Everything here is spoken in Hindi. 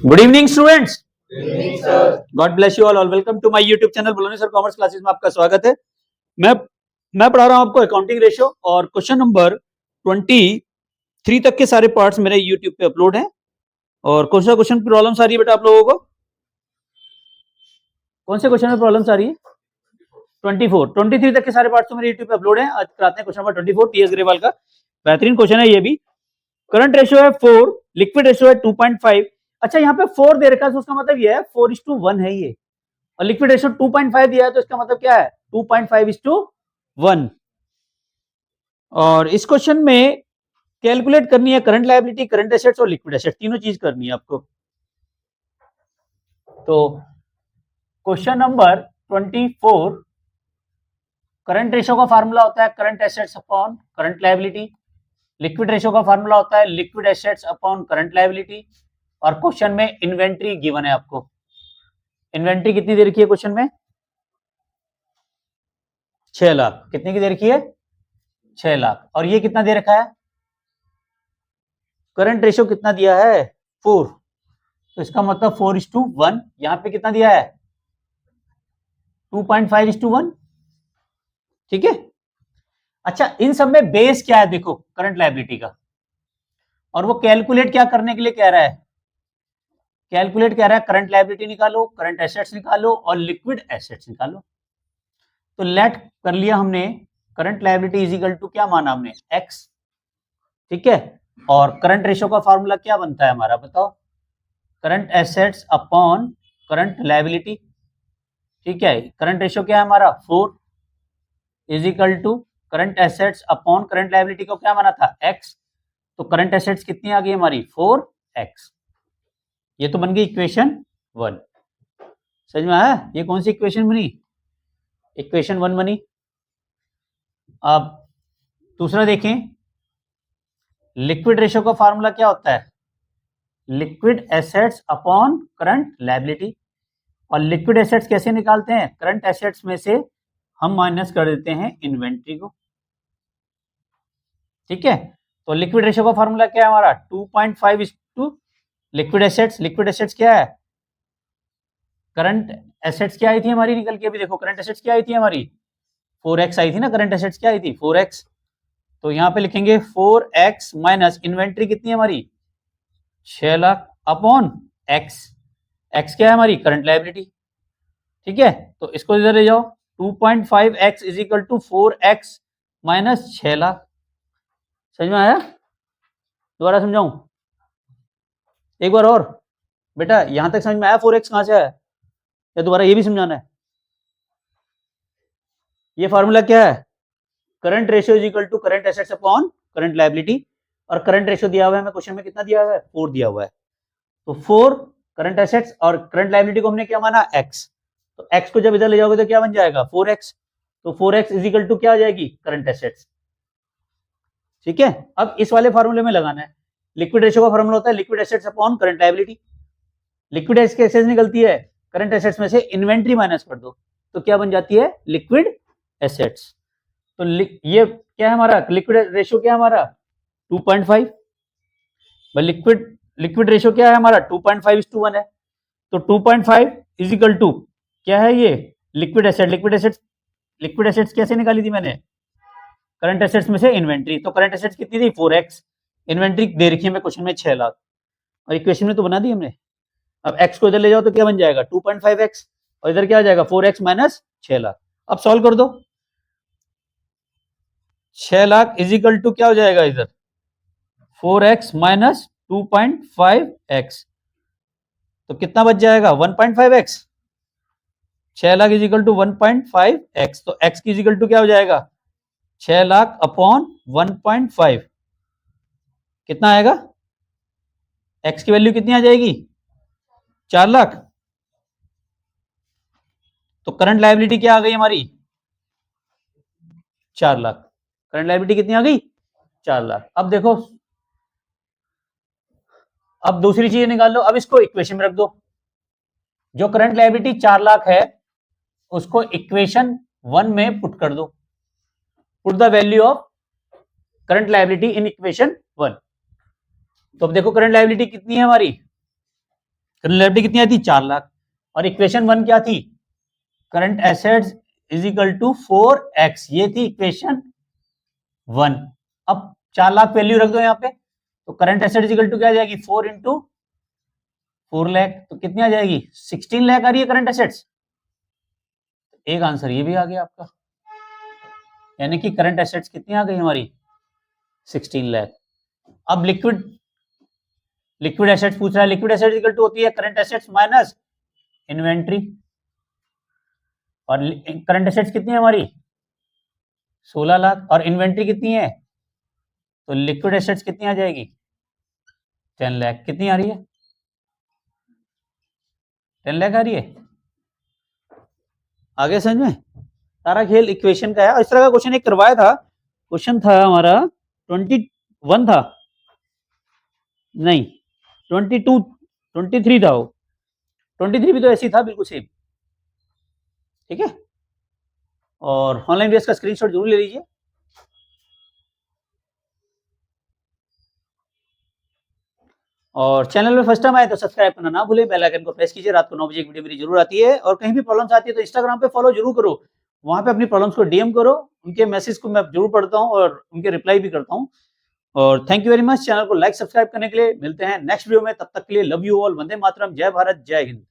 Good evening students, evening sir. God bless you all welcome to my YouTube channel बोलोनी सर कॉमर्स क्लासेस में आपका स्वागत है। मैं पढ़ा रहा हूं आपको अकाउंटिंग रेशियो और क्वेश्चन नंबर 23 तक के सारे पार्ट्स मेरे यूट्यूब पे अपलोड हैं। और कौन सा क्वेश्चन की प्रॉब्लम आ रही है बेटा आप लोगों को? कौन से क्वेश्चन में प्रॉब्लम आ रही है? 23 तक के सारे पार्ट्स तो मेरे यूट्यूब पे अपलोड हैं। आज कराते हैं क्वेश्चन नंबर 24 टीएस ग्रेवाल का। बेहतरीन क्वेश्चन है ये भी। करंट रेशियो है 4, लिक्विड रेशियो है 2.5। अच्छा यहाँ पे 4 दे रखा है तो उसका मतलब ये है 4:1 है ये, और लिक्विड रेशियो 2.5 दिया है तो इसका मतलब क्या है 2.5:1। और इस क्वेश्चन में कैलकुलेट करनी है करंट लायबिलिटी, करंट एसेट्स और लिक्विड एसेट्स, तीनों चीज करनी है आपको। तो क्वेश्चन नंबर 24, करंट रेशियो का फार्मूला होता है current assets upon current liability, liquid ratio का फार्मूला होता है liquid assets upon current liability, और क्वेश्चन में इन्वेंट्री गिवन है आपको। इन्वेंट्री कितनी दे रखी है क्वेश्चन में? 6 लाख। कितने की दे रखी है? 6 लाख। और ये कितना दे रखा है? करंट रेशियो कितना दिया है? 4। तो इसका मतलब 4:1। यहां पे कितना दिया है? 2.5:1। ठीक है। अच्छा इन सब में बेस क्या है देखो करंट लायबिलिटी का, और वो कैलकुलेट क्या करने के लिए कह रहा है? कैलकुलेट कह रहा है करंट लायबिलिटी निकालो, करंट एसेट्स निकालो और लिक्विड एसेट्स निकालो। तो लेट कर लिया हमने current liability is equal to क्या माना हमने? x। ठीक है। और करंट रेशियो का फार्मूला क्या बनता है हमारा बताओ? Current assets upon current liability. ठीक है। करंट रेशियो क्या है हमारा? 4 is equal to current assets upon current liability को क्या माना था? x। तो करंट एसेट्स कितनी आ गई हमारी? 4x। ये तो बन गई इक्वेशन 1। समझ में आया? ये कौन सी इक्वेशन बनी? इक्वेशन 1 बनी। अब दूसरा देखें, लिक्विड रेशियो का फार्मूला क्या होता है? Liquid assets upon current liability. और लिक्विड एसेट्स कैसे निकालते हैं? करंट एसेट्स में से हम माइनस कर देते हैं इन्वेंट्री को। ठीक है। तो लिक्विड रेशियो का फार्मूला क्या है हमारा? 2.5 लिक्विड एसेट्स। लिक्विड एसेट्स क्या है? करंट एसेट्स क्या आई थी हमारी निकल के? अभी देखो करंट एसेट्स क्या आई थी हमारी? 4x आई थी ना। करंट एसेट्स क्या आई थी? 4x। तो यहां पे लिखेंगे 4x माइनस इन्वेंट्री कितनी है हमारी? 6 लाख अपॉन x। x क्या है हमारी? Current liability. ठीक है। तो इसको इधर ले जाओ। 2.5x is equal to 4x minus 6 lakh. समझ में आया? दोबारा समझाऊं एक बार और? बेटा यहां तक समझ में आया 4x कहां से आया, या दोबारा ये भी समझाना है? ये फार्मूला क्या है? Current ratio is equal to current assets upon current liability. और करंट रेशियो दिया हुआ है हमें क्वेश्चन में, कितना दिया हुआ है? 4 दिया हुआ है। तो 4 करंट एसेट्स और करंट लायबिलिटी को हमने क्या माना? x। तो x को जब इधर ले जाओगे तो क्या बन जाएगा? 4x। तो 4x इज इक्वल टू क्या आ जाएगी? Current assets. ठीक है। अब इस वाले फार्मूले में लगाना है। लिक्विड रेशियो का फार्मूला होता है liquid assets upon current liability. Liquid assets निकलती है करंट एसेट्स में से इन्वेंट्री माइनस कर दो तो क्या बन जाती है? Liquid assets. तो ये क्या है हमारा? लिक्विड रेशियो क्या है हमारा? 2.5। लिक्विड रेशियो क्या है हमारा? 2.5:1 है। तो 2.5 इज इक्वल टू क्या है ये? Liquid asset. लिक्विड एसेट्स कैसे निकाली थी मैंने? करंट एसेट्स में से इन्वेंट्री। तो करंट एसेट्स कितनी थी? 4x। इन्वेंट्री दे रखी है मैं क्वेश्चन में 6 लाख, और इक्वेशन में तो बना दी हमने। अब x को इधर ले जाओ तो क्या बन जाएगा? 2.5x, और इधर क्या आ जाएगा? 4x minus 6 lakh. अब सॉल्व कर दो। 6 लाख इज इक्वल टू क्या हो जाएगा इधर? 4x minus 2.5x। तो कितना बच जाएगा? 1.5x। 6 lakh is equal to 1.5x। तो x की इज इक्वल टू क्या हो जाएगा? 6 लाख अपॉन 1.5। कितना आएगा? x की वैल्यू कितनी आ जाएगी? 4 लाख। तो करंट लायबिलिटी क्या आ गई हमारी? 4 लाख। करंट लायबिलिटी कितनी आ गई? 4 लाख। अब देखो, अब दूसरी चीज निकाल लो। अब इसको इक्वेशन में रख दो। जो करंट लायबिलिटी 4 लाख है उसको इक्वेशन 1 में पुट कर दो। Put the value of current liability in equation 1। तो अब देखो करंट लायबिलिटी कितनी है हमारी? करंट लायबिलिटी कितनी आई थी 4 लाख, और इक्वेशन 1 क्या थी, current assets is equal to 4x, ये थी इक्वेशन 1। अब 4 लाख वैल्यू रख दो यहाँ पे, तो current asset is equal to क्या आ जाएगी 4 इंटू 4 लाख, तो कितनी आ जाएगी 16 लाख आ रही है करंट एसेट्स। एक आंसर ये भी आ गया आपका, यानी कि करंट एसेट्स कितनी आ गई हमारी 16 लाख। अब लिक्विड एसेट्स पूछ रहा है, लिक्विड एसेट्स इक्वल टू होती है करंट एसेट्स माइनस इन्वेंट्री, और करंट एसेट्स कितनी है हमारी 16 लाख, और इन्वेंट्री कितनी है, तो लिक्विड एसेट्स कितनी आ जाएगी 10 लाख। कितनी आ रही है 10 लाख आ रही है। आगे समझ में, सारा खेल इक्वेशन का है। और इस तरह का क्वेश्चन एक करवाया था, क्वेश्चन था हमारा 21 था, नहीं 22 23 था, वो 23 भी तो ऐसी था बिल्कुल सेम, ठीक है। और ऑनलाइन बेस का स्क्रीनशॉट जरूर ले लीजिए। और चैनल में फर्स्ट टाइम आए तो सब्सक्राइब करना ना भूलें, बेल आइकन को प्रेस कीजिए। रात को 9 बजे एक वीडियो मेरी जरूर आती है, और कहीं भी प्रॉब्लम्स आती है तो इंस्टाग्राम पे फॉलो जरूर करो, वहां पे अपनी प्रॉब्लम्स को डीएम करो, उनके मैसेज को मैं जरूर पढ़ता हूँ और उनके रिप्लाई भी करता हूँ। और thank you very much, channel को लाइक सब्सक्राइब करने के लिए। मिलते हैं नेक्स्ट वीडियो में, तब तक के लिए love you all, Vande Mataram, जय भारत, जय हिंद।